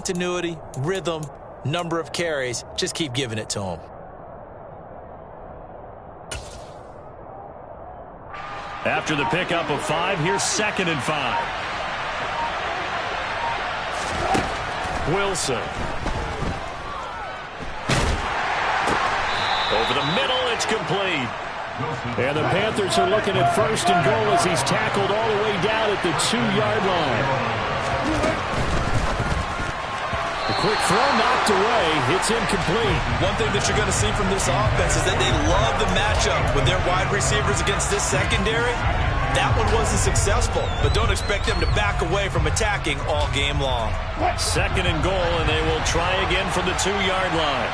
continuity, rhythm, number of carries. Just keep giving it to him. After the pickup of 5, here's 2nd and 5. Wilson. Over the middle, it's complete. And the Panthers are looking at 1st and goal as he's tackled all the way down at the 2-yard line. The quick throw knocked away. It's incomplete. One thing that you're going to see from this offense is that they love the matchup with their wide receivers against this secondary. That one wasn't successful, but don't expect them to back away from attacking all game long. 2nd and goal, and they will try again from the 2-yard line.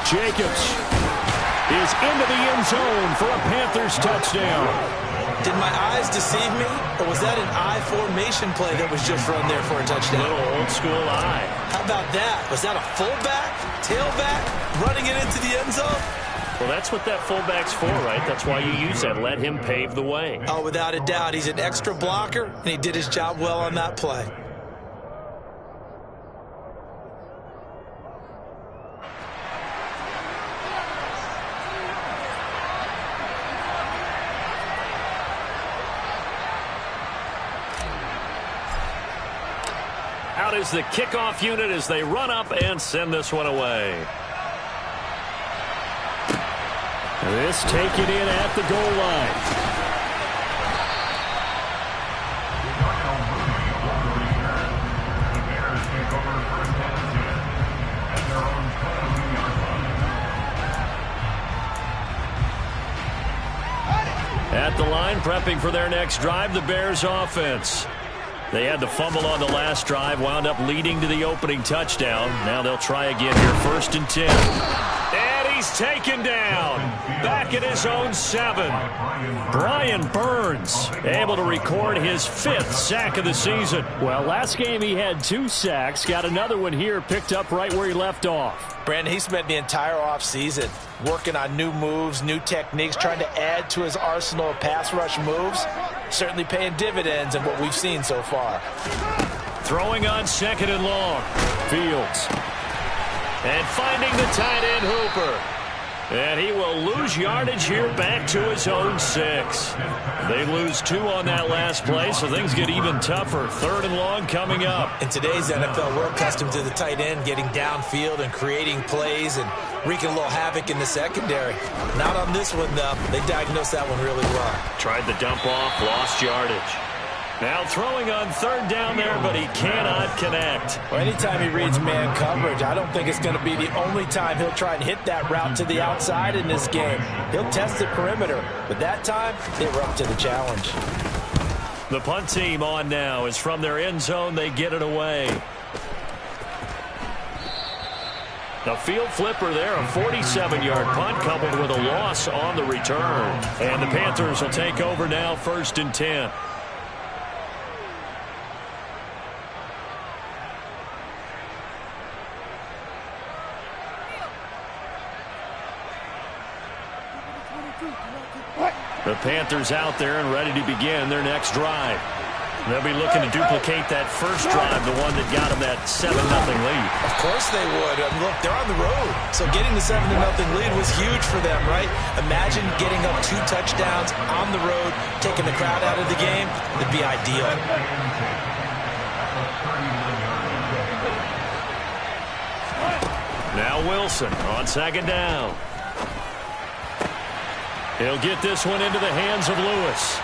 Jacobs is into the end zone for a Panthers touchdown. Did my eyes deceive me, or was that an I formation play that was just run there for a touchdown? Little old school eye. How about that? Was that a fullback, tailback, running it into the end zone? Well, that's what that fullback's for, right? That's why you use that. Let him pave the way. Oh, without a doubt. He's an extra blocker, and he did his job well on that play. Out is the kickoff unit as they run up and send this one away. This taken in at the goal line. At the line, prepping for their next drive, the Bears offense. They had the fumble on the last drive, wound up leading to the opening touchdown. Now they'll try again here, 1st and 10. And he's taken down. Back at his own 7. Brian Burns able to record his 5th sack of the season. Well, last game he had 2 sacks. Got another one here, picked up right where he left off. Brandon, he spent the entire offseason working on new moves, new techniques, trying to add to his arsenal of pass rush moves. Certainly paying dividends in what we've seen so far. Throwing on 2nd and long. Fields. And finding the tight end Hooper. And he will lose yardage here back to his own 6. They lose 2 on that last play, so things get even tougher. 3rd and long coming up. In today's NFL, we're accustomed to the tight end getting downfield and creating plays and wreaking a little havoc in the secondary. Not on this one, though. They diagnosed that one really well. Tried the dump off, lost yardage. Now throwing on 3rd down there, but he cannot connect. Well, anytime he reads man coverage, I don't think it's going to be the only time he'll try and hit that route to the outside in this game. He'll test the perimeter, but that time, they were up to the challenge. The punt team on now is from their end zone. They get it away. A field flipper there, a 47-yard punt coupled with a loss on the return. And the Panthers will take over now, 1st and 10. The Panthers out there and ready to begin their next drive. They'll be looking to duplicate that first drive, the one that got them that 7-0 lead. Of course they would. Look, they're on the road. So getting the 7-0 lead was huge for them, right? Imagine getting up 2 touchdowns on the road, taking the crowd out of the game. It'd be ideal. Now Wilson on 2nd down. He'll get this one into the hands of Lewis.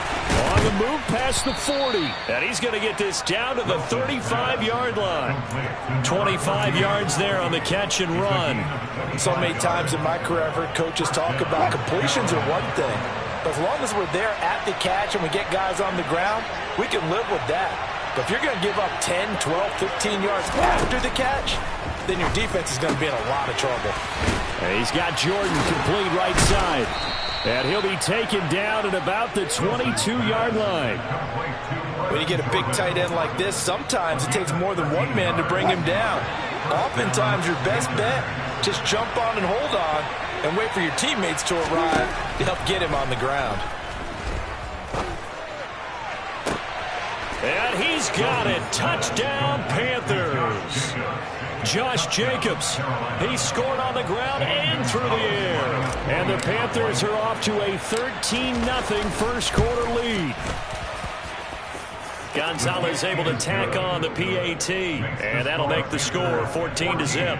On the move past the 40. And he's going to get this down to the 35-yard line. 25 yards there on the catch and run. So many times in my career I've heard coaches talk about completions are one thing. But as long as we're there at the catch and we get guys on the ground, we can live with that. But if you're going to give up 10, 12, 15 yards after the catch, then your defense is going to be in a lot of trouble. And he's got Jordan complete right side. And he'll be taken down at about the 22-yard line. When you get a big tight end like this, sometimes it takes more than one man to bring him down. Oftentimes, your best bet, just jump on and hold on and wait for your teammates to arrive to help get him on the ground. And he's got it. Touchdown, Panthers. Josh Jacobs, he scored on the ground and through the air. And the Panthers are off to a 13-0 first quarter lead. Gonzalez able to tack on the PAT, and that'll make the score 14-0.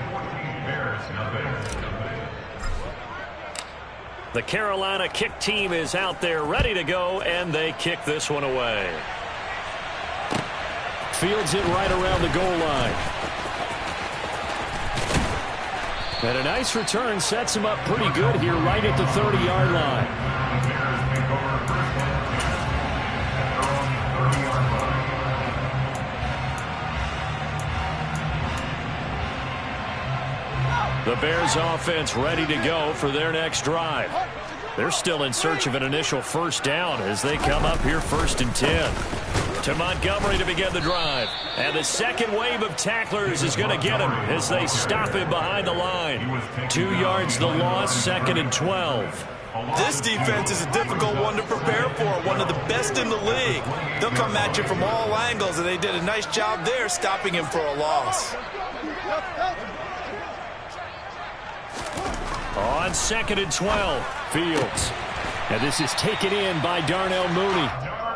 The Carolina kick team is out there ready to go, and they kick this one away. Fields it right around the goal line. And a nice return sets him up pretty good here right at the 30-yard line. The Bears offense ready to go for their next drive. They're still in search of an initial first down as they come up here 1st and 10. To Montgomery to begin the drive. And the second wave of tacklers is going to get him as they stop him behind the line. 2 yards the loss, 2nd and 12. This defense is a difficult one to prepare for, one of the best in the league. They'll come at you from all angles, and they did a nice job there stopping him for a loss. On 2nd and 12, Fields. And this is taken in by Darnell Mooney.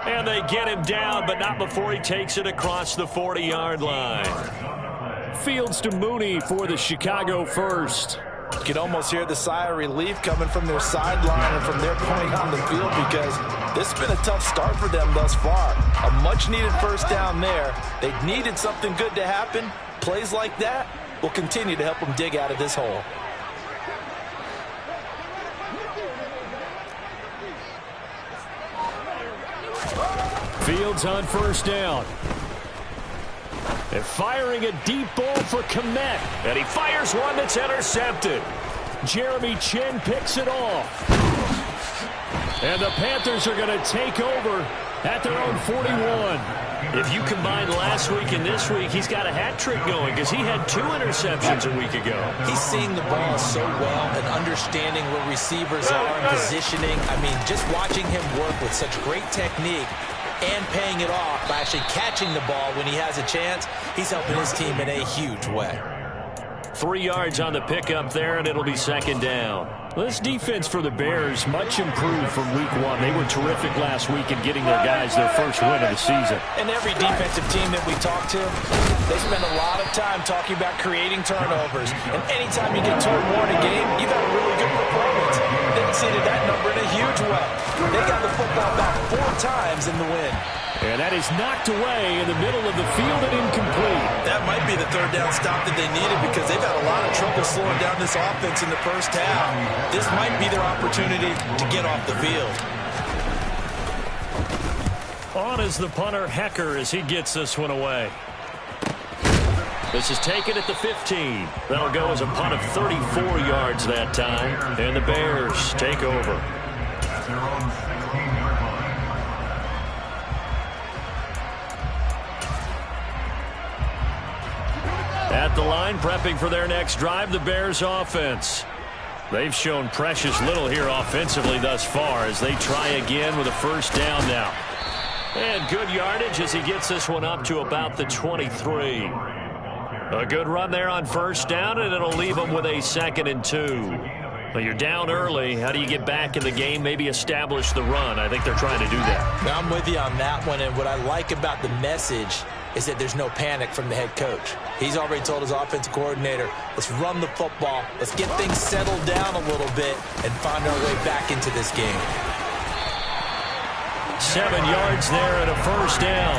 And they get him down, but not before he takes it across the 40-yard line. Fields to Mooney for the Chicago first. You can almost hear the sigh of relief coming from their sideline and from their point on the field because this has been a tough start for them thus far. A much-needed first down there. They needed something good to happen. Plays like that will continue to help them dig out of this hole. Fields on first down. They're firing a deep ball for Kmet. And he fires one that's intercepted. Jeremy Chin picks it off. And the Panthers are going to take over at their own 41. If you combine last week and this week, he's got a hat trick going because he had 2 interceptions a week ago. He's seeing the ball so well and understanding where receivers are and positioning. I mean, just watching him work with such great technique and paying it off by actually catching the ball when he has a chance, he's helping his team in a huge way. 3 yards on the pickup there, and it'll be 2nd down. This defense for the Bears, much improved from week 1. They were terrific last week in getting their guys their first win of the season. And every defensive team that we talk to, they spend a lot of time talking about creating turnovers. And anytime you get 2 or more in a game, you've had a really good performance. They exceeded that number in a huge way. They got the football back 4 times in the win. And that is knocked away in the middle of the field and incomplete. That might be the 3rd down stop that they needed because they've had a lot of trouble slowing down this offense in the first half. This might be their opportunity to get off the field. On is the punter, Hecker, as he gets this one away. This is taken at the 15. That'll go as a punt of 34 yards that time. And the Bears take over. At the line, prepping for their next drive, the Bears offense. They've shown precious little here offensively thus far as they try again with a first down now. And good yardage as he gets this one up to about the 23. A good run there on first down, and it'll leave them with a 2nd and 2. Well, you're down early. How do you get back in the game, maybe establish the run? I think they're trying to do that. Now, I'm with you on that one, and what I like about the message is that there's no panic from the head coach. He's already told his offensive coordinator, let's run the football, let's get things settled down a little bit and find our way back into this game. 7 yards there and a first down.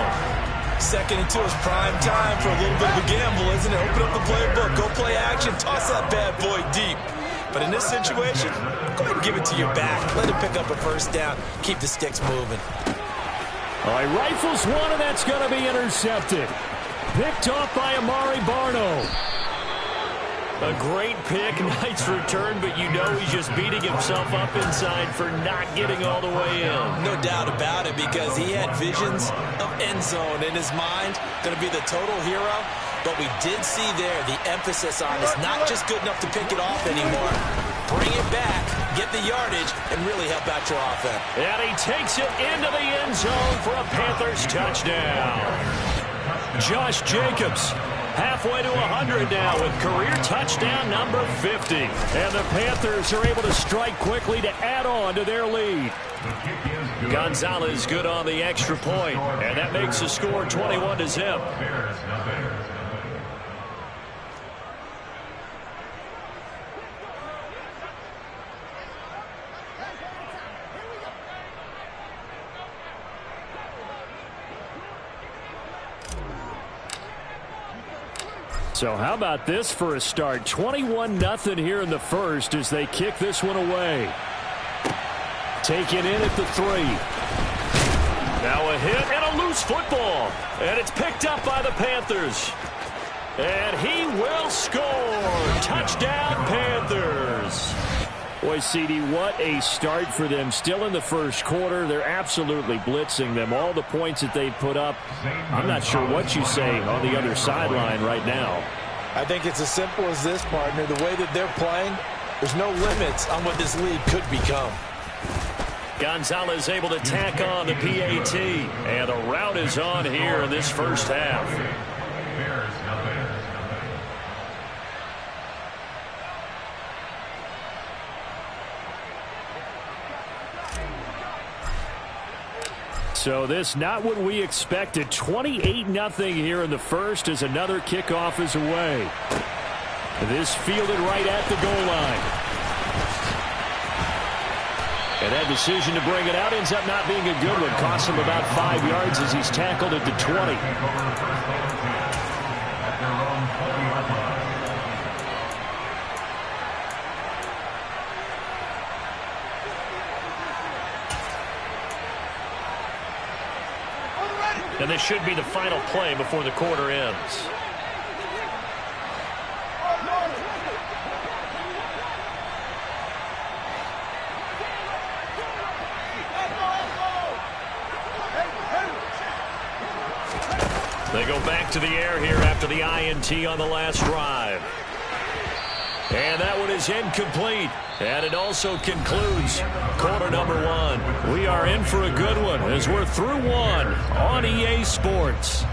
2nd and 2 is prime time for a little bit of a gamble, isn't it? Open up the playbook, go play action, toss that bad boy deep. But in this situation, go ahead and give it to your back. Let him pick up a first down, keep the sticks moving. All right, rifles one, and that's going to be intercepted. Picked off by Amari Barno. A great pick, nice return, but you know he's just beating himself up inside for not getting all the way in. No doubt about it, because he had visions of end zone in his mind. Going to be the total hero. But we did see there the emphasis on it's not just good enough to pick it off anymore. bring it back, get the yardage, and really help out your offense. And he takes it into the end zone for a Panthers touchdown. Josh Jacobs halfway to 100 now with career touchdown number 50. And the Panthers are able to strike quickly to add on to their lead. Gonzalez good on the extra point, and that makes the score 21-0. So how about this for a start? 21-0 here in the first as they kick this one away. Taken in at the 3. Now a hit and a loose football. And it's picked up by the Panthers. And he will score. Touchdown, Panthers. Boy, CD, what a start for them. Still in the first quarter. They're absolutely blitzing them. All the points that they've put up, I'm not sure what you say on the other sideline right now. I think it's as simple as this, partner. The way that they're playing, there's no limits on what this league could become. Gonzalez able to tack on the PAT. And the route is on here in this first half. So this not what we expected. 28-0 here in the first as another kickoff is away. This fielded right at the goal line. And that decision to bring it out ends up not being a good one. Costs him about 5 yards as he's tackled at the 20. And this should be the final play before the quarter ends. They go back to the air here after the INT on the last drive. And that one is incomplete. And it also concludes quarter number 1. We are in for a good one as we're through one on EA Sports.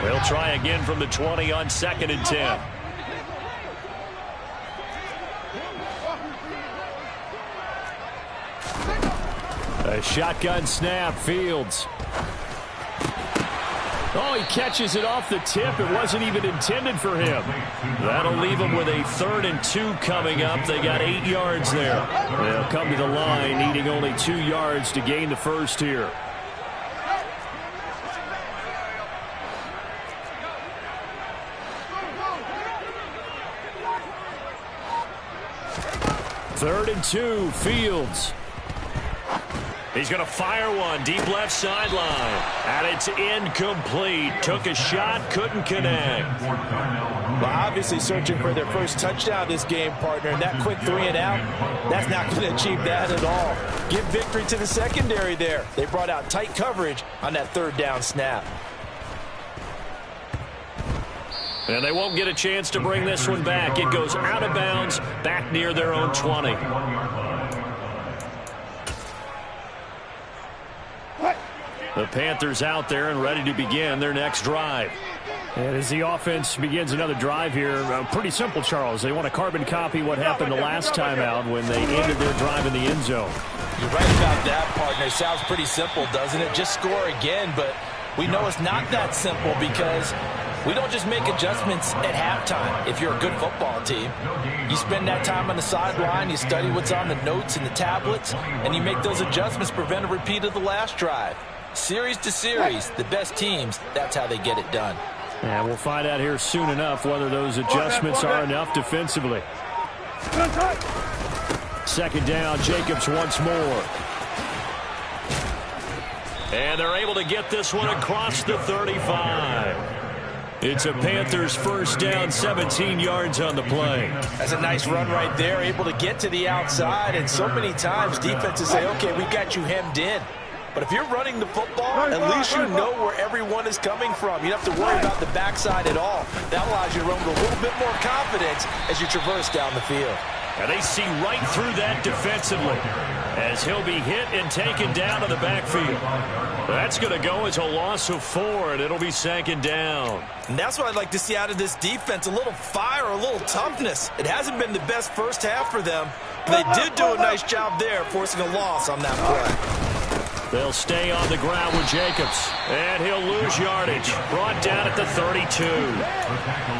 They'll try again from the 20 on 2nd and 10. A shotgun snap, Fields. Oh, he catches it off the tip. It wasn't even intended for him. That'll leave him with a 3rd and 2 coming up. They got 8 yards there. They'll come to the line needing only 2 yards to gain the first here. Third and 2, Fields. He's going to fire one deep left sideline. And it's incomplete. Took a shot, couldn't connect. Well, obviously searching for their first touchdown this game, partner. And that quick 3 and out, that's not going to achieve that at all. Give victory to the secondary there. They brought out tight coverage on that 3rd down snap. And they won't get a chance to bring this one back. It goes out of bounds, back near their own 20. The Panthers out there and ready to begin their next drive. And as the offense begins another drive here, pretty simple, Charles. They want to carbon copy what happened the last time out when they ended their drive in the end zone. You're right about that, partner. Sounds pretty simple, doesn't it? Just score again, but we know it's not that simple because we don't just make adjustments at halftime. If you're a good football team, you spend that time on the sideline, you study what's on the notes and the tablets, and you make those adjustments to prevent a repeat of the last drive. Series to series, the best teams, that's how they get it done. And we'll find out here soon enough whether those adjustments are enough defensively. 2nd down, Jacobs once more. And they're able to get this one across the 35. It's a Panthers first down, 17 yards on the play. That's a nice run right there, able to get to the outside. And so many times defenses say, okay, we've got you hemmed in. But if you're running the football, at least you know where everyone is coming from. You don't have to worry about the backside at all. That allows you to run with a little bit more confidence as you traverse down the field. And they see right through that defensively as he'll be hit and taken down to the backfield. That's going to go as a loss of 4, and it'll be second down. And that's what I'd like to see out of this defense, a little fire, a little toughness. It hasn't been the best first half for them, but they did do a nice job there forcing a loss on that play. They'll stay on the ground with Jacobs, and he'll lose yardage. Brought down at the 32.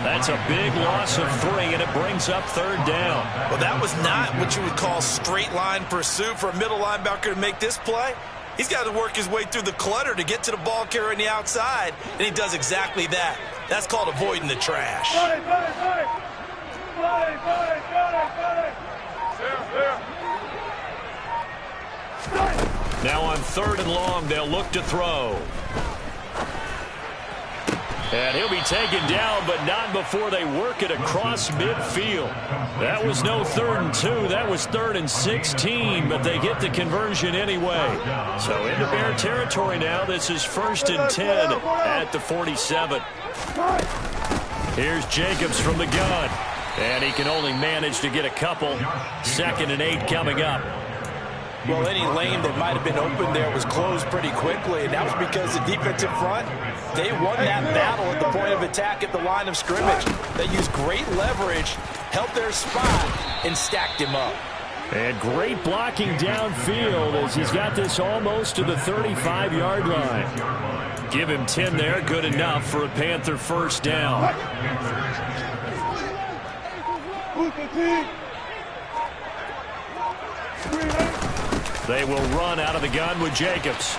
That's a big loss of 3, and it brings up third down. Well, that was not what you would call straight line pursuit for a middle linebacker to make this play. He's got to work his way through the clutter to get to the ball carrier on the outside, and he does exactly that. That's called avoiding the trash. Now on 3rd and long, they'll look to throw. And he'll be taken down, but not before they work it across midfield. That was no 3rd and 2. That was 3rd and 16, but they get the conversion anyway. So into Bear territory now. This is 1st and 10 at the 47. Here's Jacobs from the gun. And he can only manage to get a couple. 2nd and 8 coming up. Well, any lane that might have been open there was closed pretty quickly, and that was because the defensive front, they won that battle at the point of attack at the line of scrimmage. They used great leverage, held their spot, and stacked him up. And great blocking downfield as he's got this almost to the 35-yard line. Give him 10 there, good enough for a Panther first down. They will run out of the gun with Jacobs.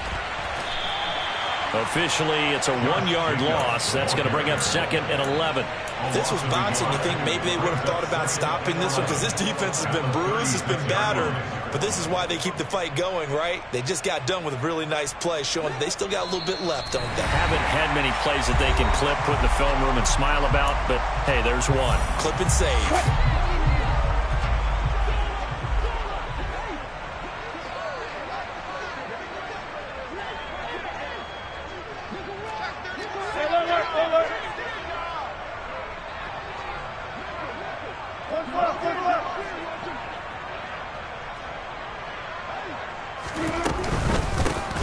Officially, it's a 1-yard loss. That's going to bring up 2nd and 11. This was bouncing. You think maybe they would have thought about stopping this one because this defense has been bruised, it's been battered. But this is why they keep the fight going, right? They just got done with a really nice play, showing they still got a little bit left, don't they? Haven't had many plays that they can clip, put in the film room, and smile about. But, hey, there's one. Clip and save.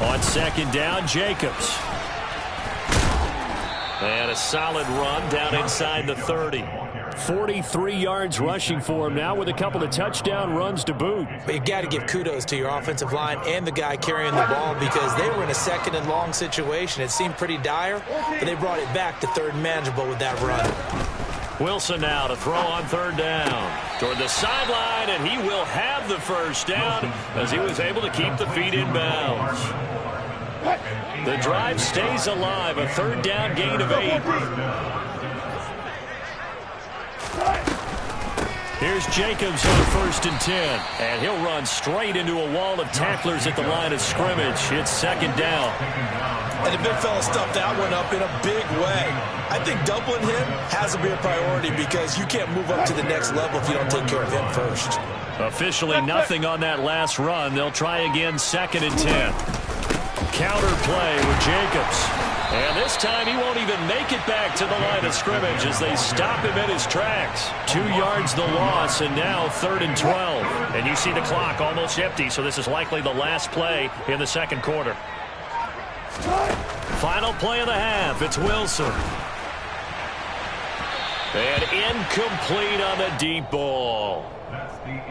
On 2nd down, Jacobs. And a solid run down inside the 30. 43 yards rushing for him now with a couple of touchdown runs to boot. But you've got to give kudos to your offensive line and the guy carrying the ball because they were in a 2nd and long situation. It seemed pretty dire, but they brought it back to 3rd and manageable with that run. Wilson now to throw on 3rd down. Toward the sideline, and he will have the first down as he was able to keep the feet in bounds. The drive stays alive, a 3rd down gain of 8. Here's Jacobs on 1st and 10, and he'll run straight into a wall of tacklers at the line of scrimmage. It's 2nd down. And the big fella stuffed that one up in a big way. I think doubling him has to be a priority because you can't move up to the next level if you don't take care of him first. Officially nothing on that last run. They'll try again 2nd and 10. Counter play with Jacobs. And this time he won't even make it back to the line of scrimmage as they stop him in his tracks. 2 yards the loss, and now 3rd and 12. And you see the clock almost empty, so this is likely the last play in the 2nd quarter. Final play of the half. It's Wilson. And incomplete on the deep ball.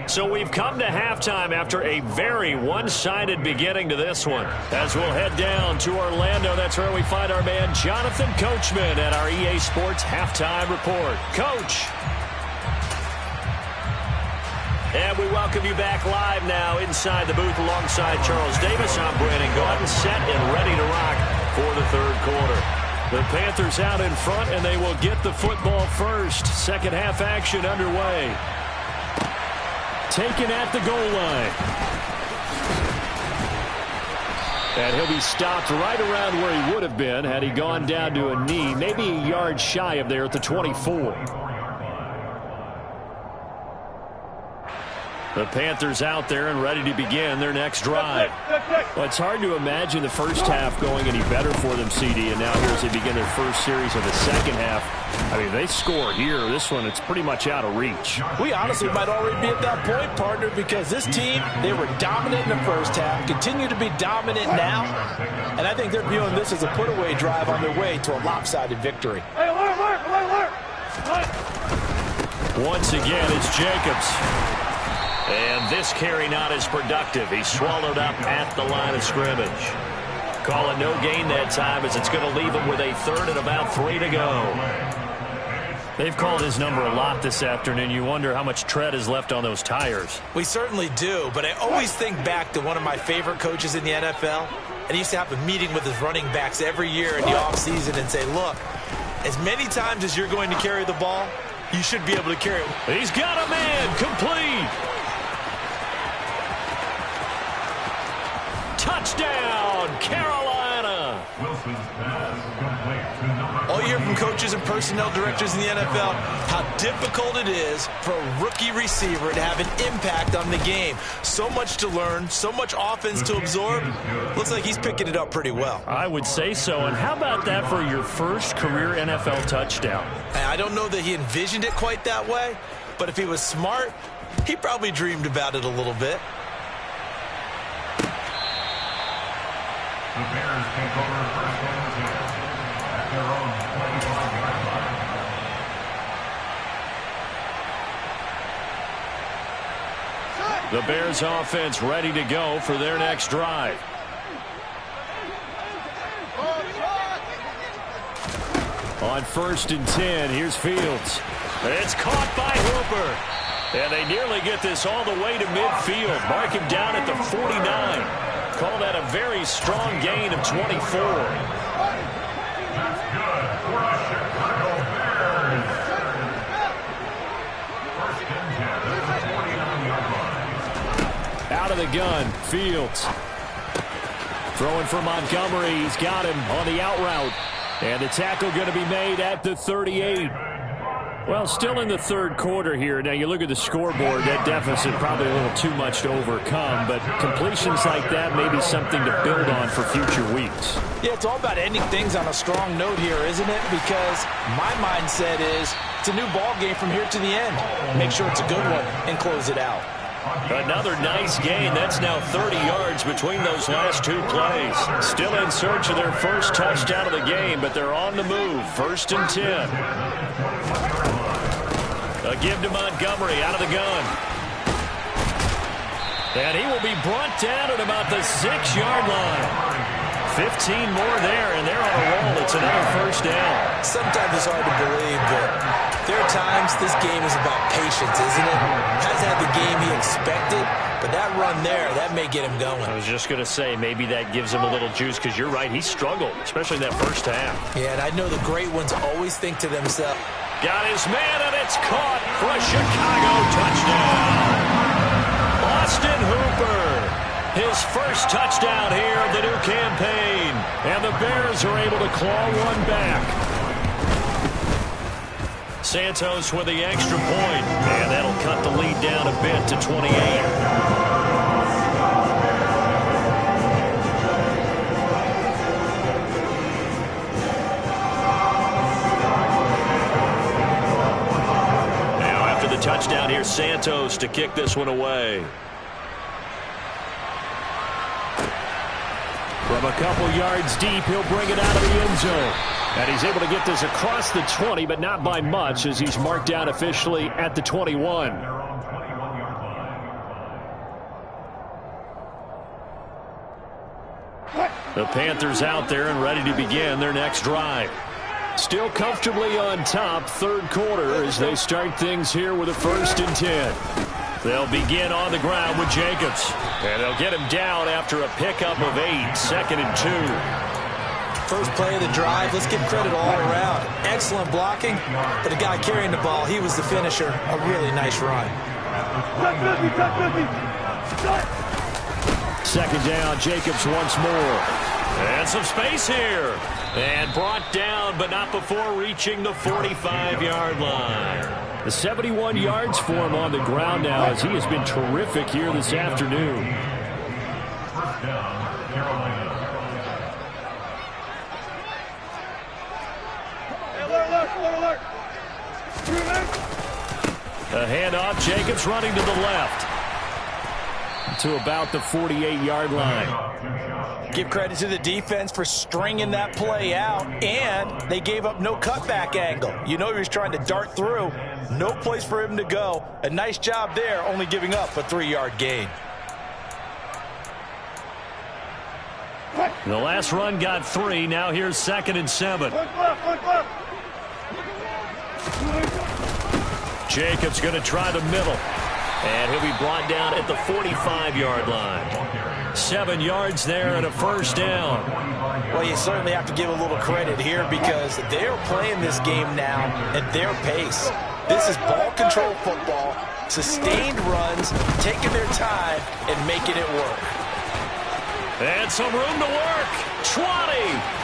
So we've come to halftime after a very one-sided beginning to this one. As we'll head down to Orlando, that's where we find our man Jonathan Coachman at our EA Sports Halftime Report. Coach. And we welcome you back live now inside the booth alongside Charles Davis. I'm Brandon Gaudin, set and ready to rock for the 3rd quarter. The Panthers out in front, and they will get the football first. 2nd half action underway. Taken at the goal line. And he'll be stopped right around where he would have been had he gone down to a knee, maybe a yard shy of there at the 24. The Panthers out there and ready to begin their next drive. Well, it's hard to imagine the first half going any better for them, CD, and now here as they begin their first series of the second half. I mean, they score here. This one, it's pretty much out of reach. We honestly might already be at that point, partner, because this team, they were dominant in the first half, continue to be dominant now, and I think they're viewing this as a put-away drive on their way to a lopsided victory. Once again, it's Jacobs. And this carry not as productive. He's swallowed up at the line of scrimmage. Call it no gain that time as it's going to leave him with a third and about 3 to go. They've called his number a lot this afternoon. You wonder how much tread is left on those tires. We certainly do, but I always think back to one of my favorite coaches in the NFL. And he used to have a meeting with his running backs every year in the offseason and say, look, as many times as you're going to carry the ball, you should be able to carry it. He's got a man complete. Touchdown, Carolina. All you hear from coaches and personnel directors in the NFL, how difficult it is for a rookie receiver to have an impact on the game. So much to learn, so much offense to absorb. Looks like he's picking it up pretty well. I would say so. And how about that for your first career NFL touchdown? I don't know that he envisioned it quite that way, but if he was smart, he probably dreamed about it a little bit. The Bears take over first and 10 at their own 21 yard line. The Bears offense ready to go for their next drive. On 1st and 10, here's Fields. It's caught by Hooper. And they nearly get this all the way to midfield. Mark him down at the 49. Call that a very strong gain of 24. That's good for the Chicago Bears. First and 10 at the 49-yard line. Out of the gun, Fields. Throwing for Montgomery. He's got him on the out route. And the tackle going to be made at the 38. Well, still in the third quarter here. Now, you look at the scoreboard, that deficit probably a little too much to overcome, but completions like that may be something to build on for future weeks. Yeah, it's all about ending things on a strong note here, isn't it? Because my mindset is it's a new ball game from here to the end. Make sure it's a good one and close it out. Another nice gain. That's now 30 yards between those last two plays. Still in search of their first touchdown of the game, but they're on the move. 1st and 10. A give to Montgomery out of the gun. And he will be brought down at about the 6-yard line. 15 more there, and they're on a roll. It's another first down. Sometimes it's hard to believe, but there are times this game is about patience, isn't it? Hasn't had the game he expected, but that run there, that may get him going. I was just going to say, maybe that gives him a little juice, because you're right, he struggled, especially in that first half. Yeah, and I know the great ones always think to themselves. Got his man, and it's caught for a Chicago touchdown. Austin Hooper, his first touchdown here of the new campaign. And the Bears are able to claw one back. Santos with the extra point, and that'll cut the lead down a bit to 28. Touchdown here, Santos to kick this one away. From a couple yards deep, he'll bring it out of the end zone. And he's able to get this across the 20, but not by much, as he's marked down officially at the 21. The Panthers out there and ready to begin their next drive. Still comfortably on top, third quarter, as they start things here with a 1st and 10. They'll begin on the ground with Jacobs. And they'll get him down after a pickup of 8, 2nd and 2. First play of the drive, let's give credit all around. Excellent blocking, but the guy carrying the ball, he was the finisher. A really nice run. Second down, Jacobs once more. And some space here. And brought down, but not before reaching the 45-yard line. The 71 yards for him on the ground now, as he has been terrific here this afternoon. First down, Carolina. A handoff, Jacobs running to the left to about the 48-yard line. Give credit to the defense for stringing that play out, and they gave up no cutback angle. You know he was trying to dart through. No place for him to go. A nice job there, only giving up a 3-yard gain. The last run got 3. Now here's 2nd and 7. Jacobs going to try the middle. And he'll be brought down at the 45-yard line. 7 yards there and a first down. Well, you certainly have to give a little credit here because they're playing this game now at their pace. This is ball control football, sustained runs, taking their time and making it work. And some room to work. 20.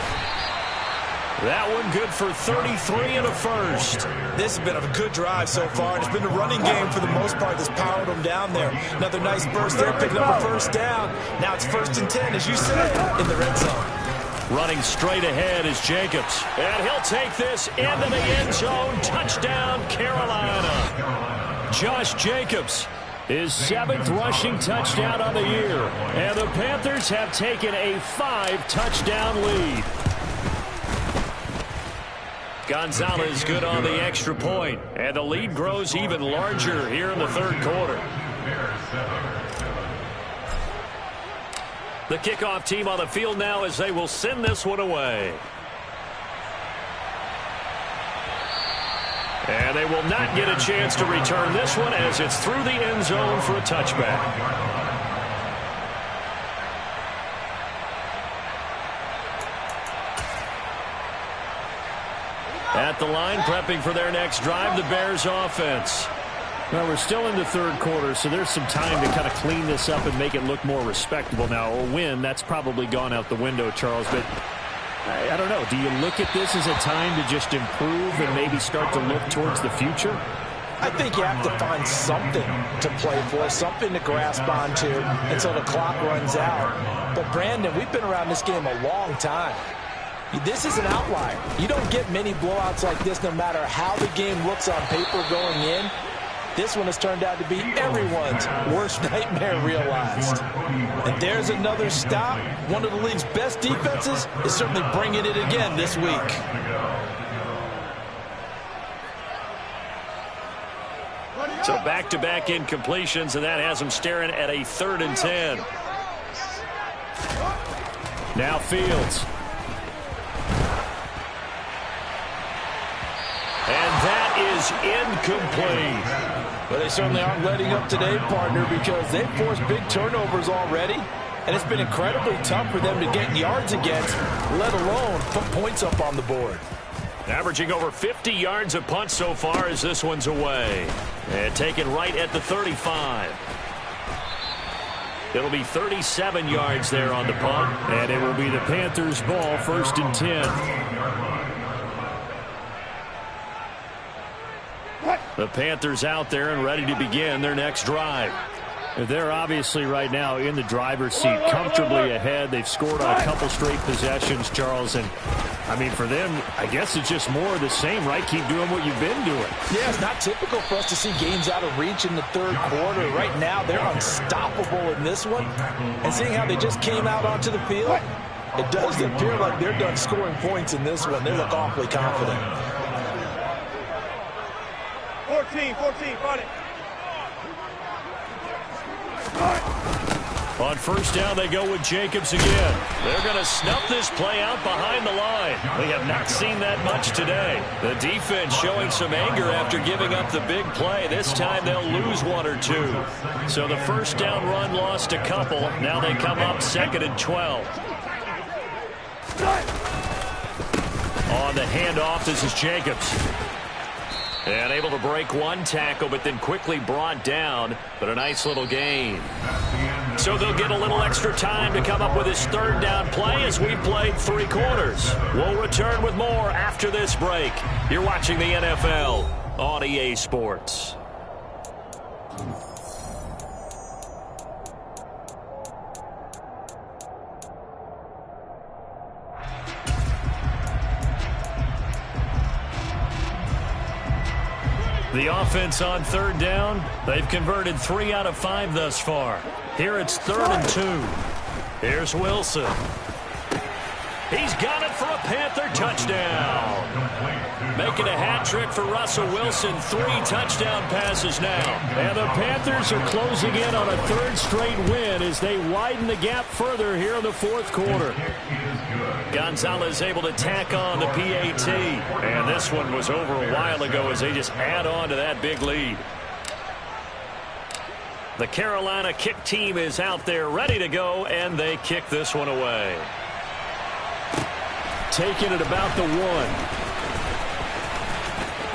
That one good for 33 and a first. This has been a good drive so far, and it's been a running game for the most part that's powered them down there. Another nice burst there, picking up a first down. Now it's 1st and 10, as you said, in the red zone. Running straight ahead is Jacobs. And he'll take this into the end zone. Touchdown, Carolina. Josh Jacobs, his 7th rushing touchdown on the year. And the Panthers have taken a 5-touchdown lead. Gonzalez good on the extra point, and the lead grows even larger here in the 3rd quarter. The kickoff team on the field now as they will send this one away. And they will not get a chance to return this one as it's through the end zone for a touchback. At the line, prepping for their next drive, the Bears offense. Well, we're still in the 3rd quarter, so there's some time to kind of clean this up and make it look more respectable. Now, a win, that's probably gone out the window, Charles, but I don't know. Do you look at this as a time to just improve and maybe start to look towards the future? I think you have to find something to play for, something to grasp onto until the clock runs out. But, Brandon, we've been around this game a long time. This is an outlier. You don't get many blowouts like this no matter how the game looks on paper going in. This one has turned out to be everyone's worst nightmare realized. And there's another stop. One of the league's best defenses is certainly bringing it again this week. So back-to-back incompletions, and that has them staring at a 3rd and 10. Now Fields. And that is incomplete. But they certainly aren't letting up today, partner, because they've forced big turnovers already. And it's been incredibly tough for them to get yards against, let alone put points up on the board. Averaging over 50 yards a punt so far as this one's away. And taken right at the 35. It'll be 37 yards there on the punt. And it will be the Panthers' ball, 1st and 10. The Panthers out there and ready to begin their next drive. They're obviously right now in the driver's seat, comfortably ahead. They've scored on a couple straight possessions, Charles. And, I mean, for them, I guess it's just more of the same, right? Keep doing what you've been doing. Yeah, it's not typical for us to see games out of reach in the 3rd quarter. Right now, they're unstoppable in this one. And seeing how they just came out onto the field, it does appear like they're done scoring points in this one. They look awfully confident. 14, fight it. On 1st down, they go with Jacobs again. They're going to snuff this play out behind the line. We have not seen that much today. The defense showing some anger after giving up the big play. This time they'll lose 1 or 2. So the 1st down run lost a couple. Now they come up 2nd and 12. On the handoff, this is Jacobs. And able to break one tackle, but then quickly brought down. But a nice little gain. So they'll get a little extra time to come up with his third down play as we've played 3 quarters. We'll return with more after this break. You're watching the NFL on EA Sports. The offense on third down, they've converted 3 out of 5 thus far. Here it's 3rd and 2. Here's Wilson. He's got it for a Panther touchdown. Making a hat trick for Russell Wilson. 3 touchdown passes now. And the Panthers are closing in on a 3rd straight win as they widen the gap further here in the 4th quarter. Gonzalez able to tack on the PAT. And this one was over a while ago as they just add on to that big lead. The Carolina kick team is out there ready to go, and they kick this one away. Taking it about the 1.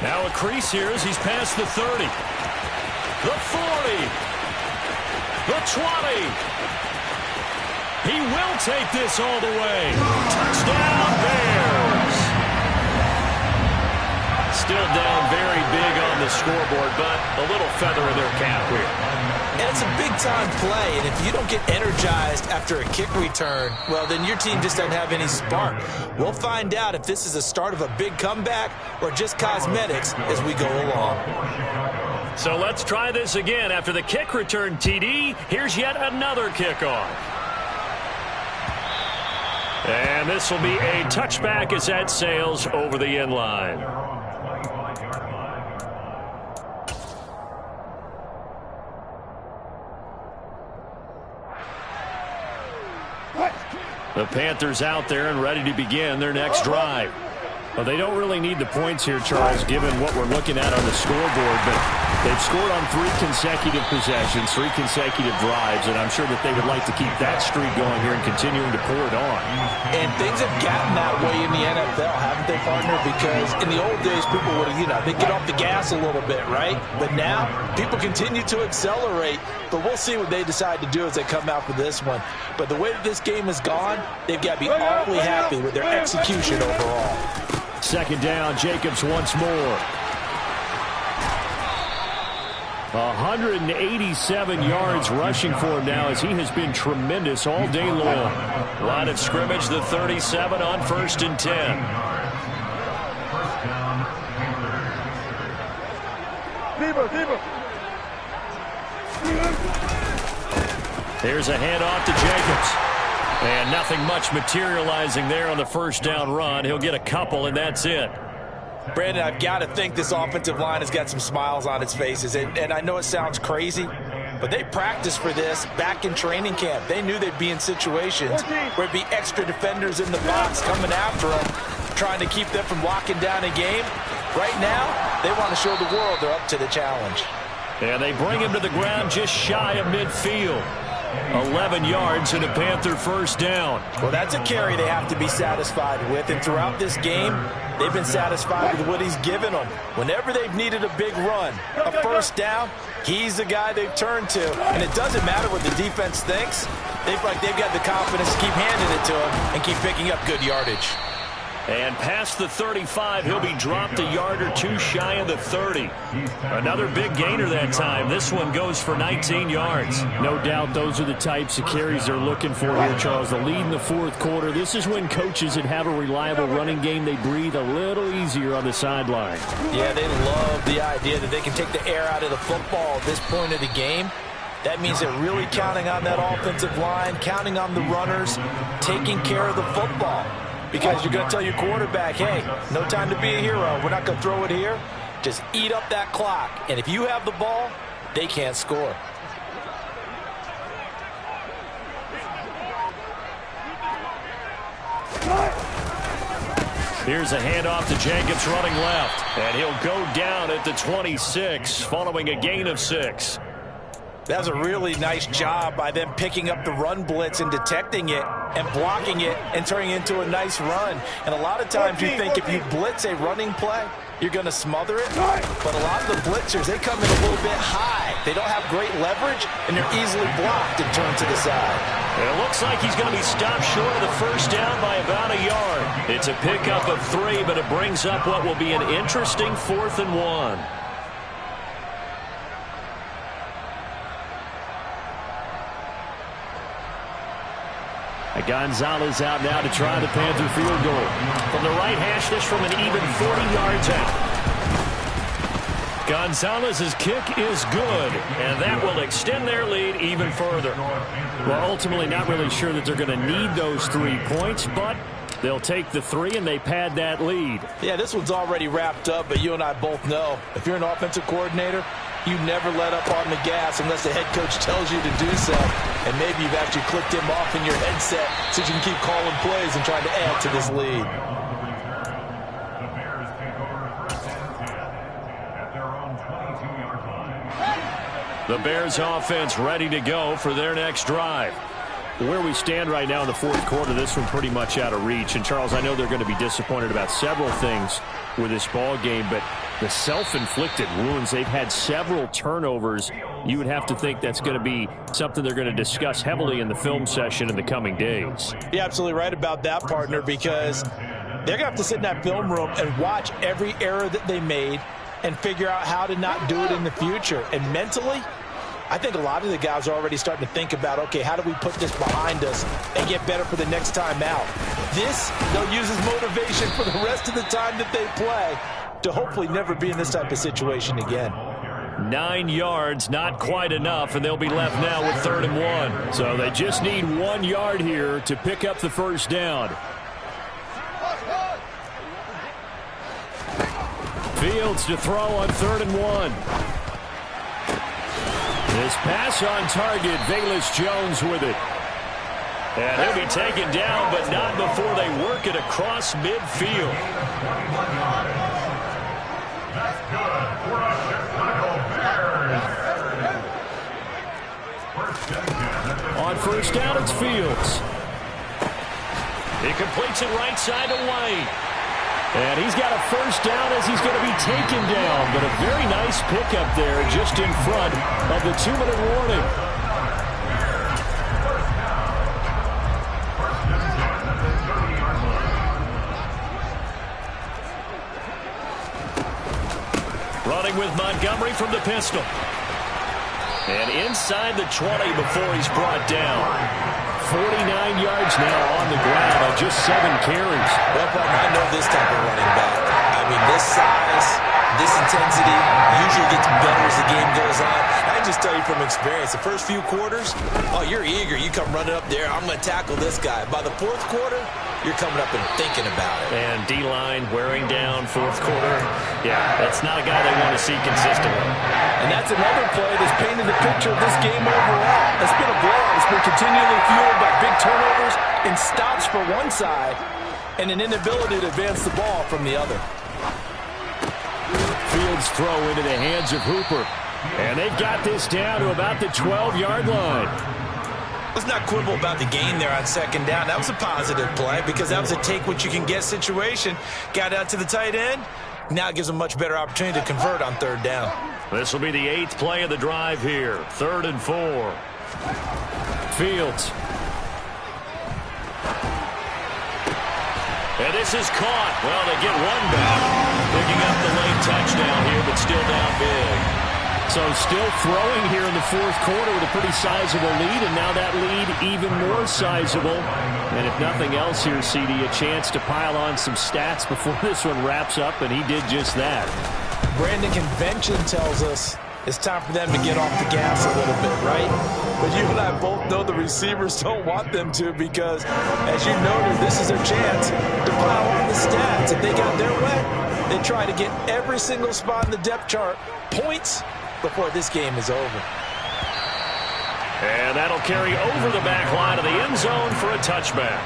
Now a crease here as he's past the 30. The 40. The 20. He will take this all the way. Touchdown, Bears. Still down very big on the scoreboard, but a little feather in their cap here. And it's a big-time play, and if you don't get energized after a kick return, well, then your team just doesn't have any spark. We'll find out if this is the start of a big comeback or just cosmetics as we go along. So let's try this again. After the kick return, TD, here's yet another kickoff. And this will be a touchback as that sails over the end line. The Panthers out there and ready to begin their next drive. Well, they don't really need the points here, Charles, given what we're looking at on the scoreboard, but they've scored on 3 consecutive possessions, 3 consecutive drives, and I'm sure that they would like to keep that streak going here and continuing to pour it on. And things have gotten that way in the NFL, haven't they, partner? Because in the old days, people would have, they'd get off the gas a little bit, right? But now, people continue to accelerate, but we'll see what they decide to do as they come out for this one. But the way that this game has gone, they've got to be awfully happy with their execution overall. 2nd down, Jacobs once more. 187 yards rushing for him now as he has been tremendous all day long. Line of scrimmage, the 37 on 1st and 10. Here's a handoff to Jacobs. And nothing much materializing there on the 1st down run. He'll get a couple, and that's it. Brandon, I've got to think this offensive line has got some smiles on its faces. And I know it sounds crazy, but they practiced for this back in training camp. They knew they'd be in situations where there'd be extra defenders in the box coming after them, trying to keep them from locking down a game. Right now, they want to show the world they're up to the challenge. And they bring him to the ground just shy of midfield. 11 yards and a Panther 1st down. Well, that's a carry they have to be satisfied with. And throughout this game, they've been satisfied with what he's given them. Whenever they've needed a big run, a 1st down, he's the guy they've turned to. And it doesn't matter what the defense thinks. They feel like they've got the confidence to keep handing it to him and keep picking up good yardage. And past the 35, he'll be dropped a yard or 2 shy of the 30. Another big gainer that time. This one goes for 19 yards. No doubt those are the types of carries they're looking for here, Charles. The lead in the 4th quarter. This is when coaches that have a reliable running game, they breathe a little easier on the sideline. Yeah, they love the idea that they can take the air out of the football at this point of the game. That means they're really counting on that offensive line, counting on the runners, taking care of the football. Because you're going to tell your quarterback, hey, no time to be a hero. We're not going to throw it here. Just eat up that clock. And if you have the ball, they can't score. Here's a handoff to Jacobs running left. And he'll go down at the 26 following a gain of 6. That was a really nice job by them picking up the run blitz and detecting it and blocking it and turning it into a nice run. And a lot of times you think if you blitz a running play, you're going to smother it. But a lot of the blitzers, they come in a little bit high. They don't have great leverage, and they're easily blocked and turned to the side. It looks like he's going to be stopped short of the first down by about a yard. It's a pickup of 3, but it brings up what will be an interesting 4th and 1. Gonzalez out now to try the Panther field goal. From the right hash, this from an even 40 yards out. Gonzalez's kick is good, and that will extend their lead even further. Well, ultimately not really sure that they're going to need those 3 points, but they'll take the 3 and they pad that lead. Yeah, this one's already wrapped up, but you and I both know if you're an offensive coordinator, you never let up on the gas unless the head coach tells you to do so. And maybe you've actually clicked him off in your headset so you can keep calling plays and trying to add to this lead. The Bears take over 1st and 10 at their own 22-yard line. The Bears offense ready to go for their next drive. Where we stand right now in the 4th quarter, this one pretty much out of reach. And, Charles, I know they're going to be disappointed about several things with this ball game, but the self-inflicted wounds, they've had several turnovers. You would have to think that's going to be something they're going to discuss heavily in the film session in the coming days. You're absolutely right about that, partner, because they're going to have to sit in that film room and watch every error that they made and figure out how to not do it in the future. And mentally, I think a lot of the guys are already starting to think about, okay, how do we put this behind us and get better for the next time out? This, they'll use as motivation for the rest of the time that they play to hopefully never be in this type of situation again. 9 yards, not quite enough, and they'll be left now with 3rd and 1. So they just need 1 yard here to pick up the first down. Fields to throw on 3rd and 1. This pass on target, Velus Jones with it. And he'll be taken down, but not before they work it across midfield. That's good for a Chicago Bears. On first down, it's Fields. He completes it right side to White. And he's got a first down as he's going to be taken down. But a very nice pickup there just in front of the 2-minute warning. Running with Montgomery from the pistol. And inside the 20 before he's brought down. 49 yards now on the ground on just 7 carries. Well, I know this type of running back. I mean, this size, this intensity usually gets better as the game goes on. I can just tell you from experience, the first few quarters, oh, you're eager. You come running up there, I'm going to tackle this guy. By the 4th quarter, you're coming up and thinking about it. And D-line wearing down 4th quarter. Yeah, that's not a guy they want to see consistently. And that's another play that's painted the picture of this game overall. It's been a blowout. It's been continually fueled by big turnovers and stops for one side and an inability to advance the ball from the other. Fields throw into the hands of Hooper. And they've got this down to about the 12-yard line. Let's not quibble about the gain there on 2nd down. That was a positive play because that was a take-what-you-can-get situation. Got out to the tight end. Now it gives them a much better opportunity to convert on 3rd down. This will be the 8th play of the drive here. 3rd and 4. Fields. And this is caught. Well, they get one back. Picking up the late touchdown here, but still down big. So still throwing here in the 4th quarter with a pretty sizable lead, and now that lead even more sizable. And if nothing else here, CD, a chance to pile on some stats before this one wraps up, and he did just that. Brandon, convention tells us it's time for them to get off the gas a little bit, right? But you and I both know the receivers don't want them to because, as you noted, this is their chance to pile on the stats. If they got their way, they try to get every single spot in the depth chart points before this game is over. And that'll carry over the back line of the end zone for a touchback.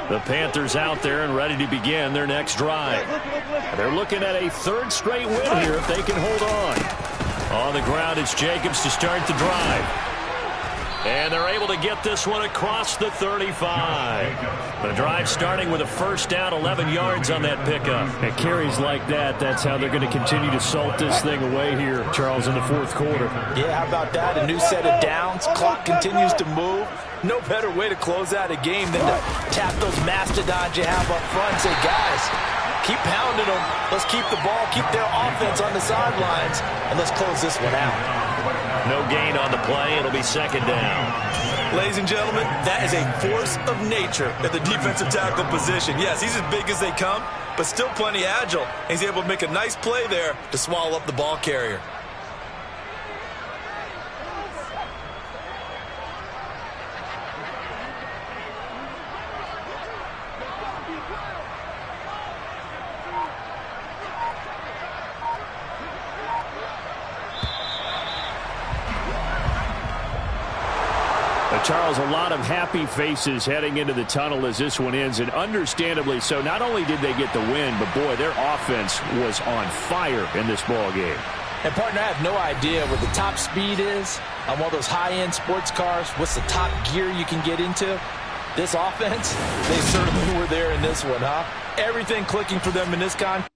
The Panthers out there and ready to begin their next drive. They're looking at a 3rd straight win here if they can hold on. On the ground, it's Jacobs to start the drive. And they're able to get this one across the 35. The drive starting with a first down, 11 yards on that pickup. And carries like that, that's how they're going to continue to salt this thing away here, Charles, in the fourth quarter. Yeah, how about that? A new set of downs. Clock continues to move. No better way to close out a game than to tap those mastodons you have up front and say, guys, keep pounding them. Let's keep the ball, keep their offense on the sidelines, and let's close this one out. No gain on the play. It'll be second down. Ladies and gentlemen, that is a force of nature at the defensive tackle position. Yes, he's as big as they come, but still plenty agile. He's able to make a nice play there to swallow up the ball carrier. Charles, a lot of happy faces heading into the tunnel as this one ends, and understandably so. Not only did they get the win, but, boy, their offense was on fire in this ball game. And, partner, I have no idea what the top speed is on one of those high-end sports cars. What's the top gear you can get into? This offense, they certainly were there in this one, huh? Everything clicking for them in this contest.